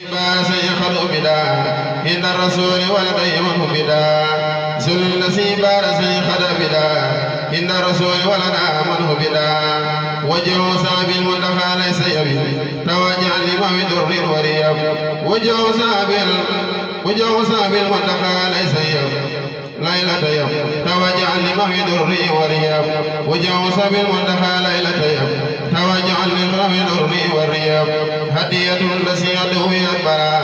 سيخلق بدا إن الرسول ولديهم بدا سل النسيب سيخلق بدا إن الرسول ولنا منه بدا وجه صاب المنتخى ليس يبي توجع لمن در وريب وجه صاب المنتخى ليس يبي ليلة يوم توجع لمن در وريب وجه صاب المنتخى ليلة يوم توجع لمن در وريب هدية نسيته يكبرا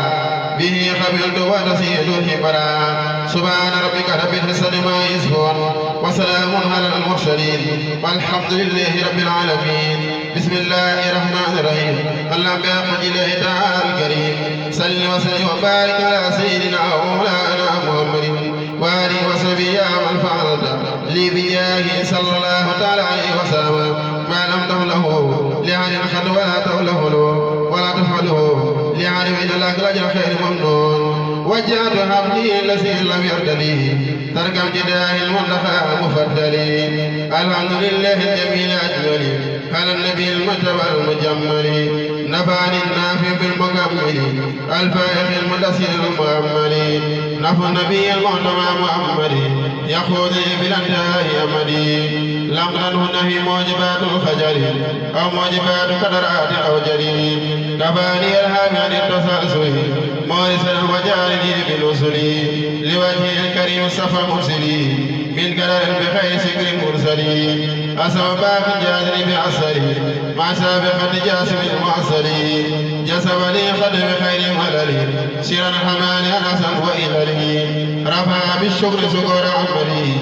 به قبلت ونسيته كبرا سبحان ربك رب العزة ما يصفون وسلام على المرسلين والحمد لله رب العالمين. بسم الله الرحمن الرحيم. اللهم بحمد الله تعالى الكريم صل وسلم وبارك على سيدنا ومولانا محمد وآله وصحبه يا من فعلت لي بجاهه صلى الله تعالى عليه وسلم ما لم تفعله لأهل الخير ولا تفعله ولا تفعله لعارف إن لك لأجر خير ممنون. وجهت حمدي الذي لم يرتدي تركب جداه المنتخى مفضلي. الحمد لله الجميل أجمل على النبي المجتبى المجمل نفعني النافع بالمكمل الفائق المدسر المؤمل نفع النبي المعتمى محمد يقودني بالانتهاء أمدي لم تنهن في موجبات الخجل أو موجبات قدرات أو جليل كفاني الهام عن التسلسل مورسا وجعلني بنصري لوجه الكريم صفى مرسلي من كلام بخير سكر مرسلي أسوى باب جادري بعسري مع سابقة جاسم المعسري جسم لي خد بخير مللي سيرا الحمان أنسا وإللي رفع بالشكر سكور عملي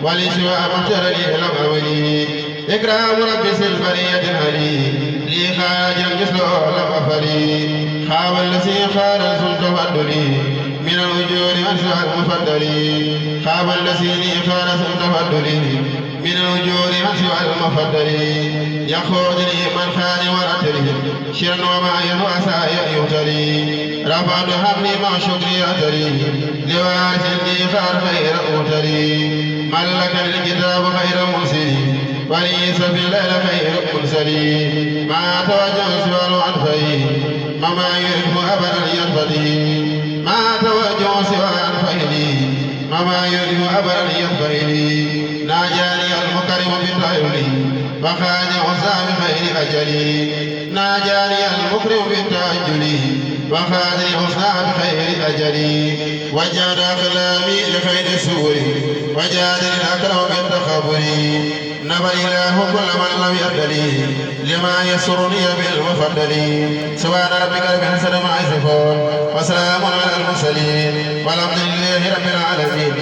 ولسوى مختر لي لم أولي إكرام ربي سلفرية هلي لي خاجا مثل لم أفلي خاب الذي خار سلط فدلي من الوجود أنسى المفضلي خاب الذي لي خار سلط فدلي من الوجود أنسى المفضلي يخوضني من خان ورتلي شرا وما ينوسى يؤتلي رفعت حملي مع شكري أتري لوارث لي خار خير أوتري ملك الكتاب خير مرسلي وليس في الليل خير مرسلي ما توجه سوى العنفي مما يريد أبدا ينفذي ما توجه سوى العنفي مما يريد أبدا ينفذي ناجاني المكرم بالتعيلي وخاني عصام خير أجلي ناجاني المكرم بالتعجلي وخاني عصام خير أجلي وجاد أقلامي لخير السور وجاد الأكرم بالتخبر نبى إله كل من لم يدلي لما يسرني بالمفضل. سبحان ربك رب العزة عما يصفون وسلام على المرسلين والحمد لله رب العالمين.